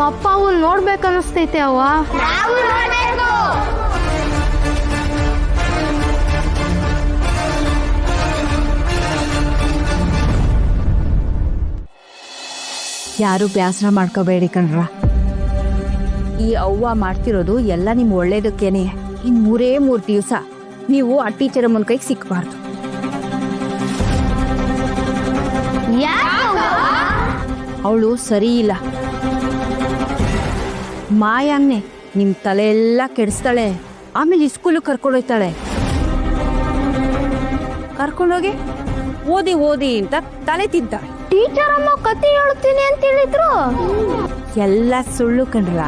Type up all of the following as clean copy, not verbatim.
ಅಪ್ಪ ಅವನ್ ನೋಡ್ಬೇಕನ್ನಿಸ್ತೈತೆ ಅವ್ವ. ಯಾರು ಬೇಸರ ಮಾಡ್ಕೋಬೇಡಿ ಕಣ್ರ. ಈ ಅವ್ವ ಮಾಡ್ತಿರೋದು ಎಲ್ಲ ನಿಮ್ ಒಳ್ಳೇದಕ್ಕೇನೆ. ಇನ್ 3 ದಿವಸ ನೀವು ಆ ಟೀಚರ್ ಮುಂದ್ ಕೈಗೆ ಸಿಕ್ಬಾರ್ದು. ಅವಳು ಸರಿ ಇಲ್ಲ. ಮಾಯಾಮ್ನೆ ನಿಮ್ ತಲೆ ಎಲ್ಲ ಕೆಡಿಸ್ತಾಳೆ. ಆಮೇಲೆ ಸ್ಕೂಲ್ ಕರ್ಕೊಂಡೋಗ್ತಾಳೆ. ಕರ್ಕೊಂಡೋಗಿ ಓದಿ ಓದಿ ಅಂತ ತಲೆ ತಿಂತಾಳೆ. ಟೀಚರ್ ಅಮ್ಮ ಕತೆ ಹೇಳ್ತೀನಿ ಅಂತ ಹೇಳಿದ್ರು. ಎಲ್ಲ ಸುಳ್ಳು ಕಣ್ರ.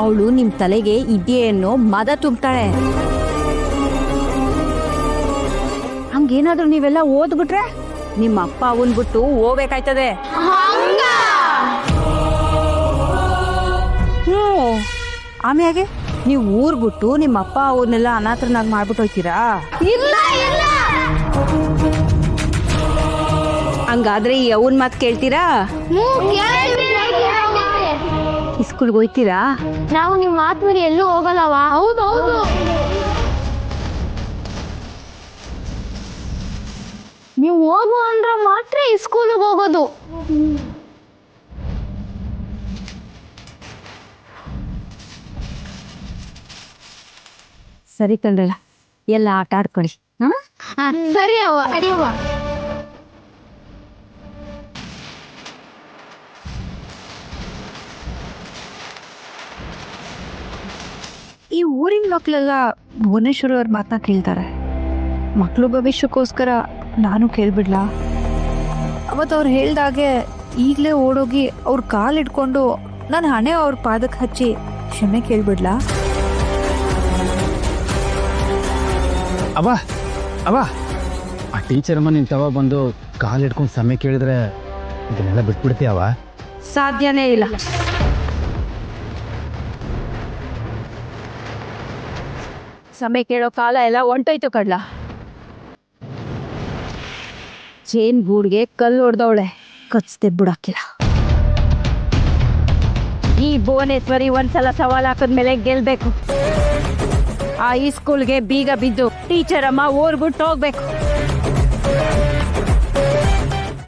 ಅವಳು ನಿಮ್ ತಲೆಗೆ ಇದೆಯೇನೋ ಮದ ತುಂಬ್ತಾಳೆ. ಹಂಗೇನಾದ್ರೂ ನೀವೆಲ್ಲ ಓದ್ಬಿಟ್ರೆ ನಿಮ್ಮ ಅಪ್ಪ ಅವನ್ ಬಿಟ್ಟು ಹೋಗ್ಬೇಕಾಯ್ತದೆ. ಆಮ್ಯಾಗೆ ನೀವು ಊರ್ ಬಿಟ್ಟು ನಿಮ್ಮ ಅಪ್ಪ ಅವನ್ನೆಲ್ಲ ಅನಾಥರನ್ನಾಗಿ ಮಾಡ್ಬಿಟ್ಟು ಹೋಗ್ತೀರಾ? ಹಂಗಾದ್ರೆ ಈ ಅವನ್ ಮಾತು ಕೇಳ್ತೀರಾ? ಸ್ಕೂಲ್ಗೆ ಹೋಯ್ತೀರಾ? ನಾವು ನಿಮ್ ಮಾತು ಮೀರಿ ಎಲ್ಲೂ ಹೋಗಲ್ಲವಾ? ಹೌದೌದು. ನೀವು ಹೋಗು ಅಂದ್ರೆ ಮಾತ್ರ ಈ ಸ್ಕೂಲಿಗೆ ಹೋಗೋದು. ಸರಿ ಕಣ್ರಲ್ಲ, ಎಲ್ಲ ಆಟ ಆಡ್ಕೊಳ್ಳಿ. ಸರಿ ಅವ್ವ. ಈ ಊರಿನ ಮಕ್ಕಳೆಲ್ಲ ಭುವನೇಶ್ವರಿ ಅವ್ರ ಮಾತನ್ನ ಕೇಳ್ತಾರೆ. ಮಕ್ಕಳು ಭವಿಷ್ಯಕ್ಕೋಸ್ಕರ ನಾನು ಕೇಳ್ಬಿಡ್ಲಾ? ಅವತ್ತು ಅವ್ರು ಹೇಳ್ದಾಗೆ ಈಗಲೇ ಓಡೋಗಿ ಅವ್ರ ಕಾಲಿಡ್ಕೊಂಡು ನಾನು ಹಣೆ ಅವ್ರ ಪಾದಕ್ಕೆ ಹಚ್ಚಿ ಕ್ಷಮೆ ಕೇಳ್ಬಿಡ್ಲಾ? ಅವ ಅವ ಆ ಟೀಚರ್ ಅಮ್ಮ ನಿನ್ ತವ ಬಂದು ಕಾಲು ಹಿಡ್ಕೊಂಡು ಸಮಯ ಕೇಳಿದ್ರೆ ಇದನ್ನೆಲ್ಲ ಬಿಟ್ಬಿಡ್ತೀಯವ? ಸಾಧ್ಯನೇ ಇಲ್ಲ. ಸಮಯ ಕೇಳೋ ಕಾಲ ಎಲ್ಲ ಹೊಂಟೋಯ್ತು ಕಡ್ಲ. ಚೇನ್ ಗೂಡ್ಗೆ ಕಲ್ಲು ಹೊಡೆದವಳೆ, ಕಚ್ತೆ ಬಿಡಾಕಿಲ್ಲ. ಈ ಭುವನೇಶ್ವರಿ ಒಂದ್ಸಲ ಸವಾಲ್ ಹಾಕಿದ್ಮೇಲೆ ಗೆಲ್ಬೇಕು. ಆ ಈ ಸ್ಕೂಲ್ಗೆ ಬೀಗ ಬಿದ್ದು ಟೀಚರ್ ಅಮ್ಮ ಊರ್ ಬಿಟ್ಟು ಹೋಗ್ಬೇಕು.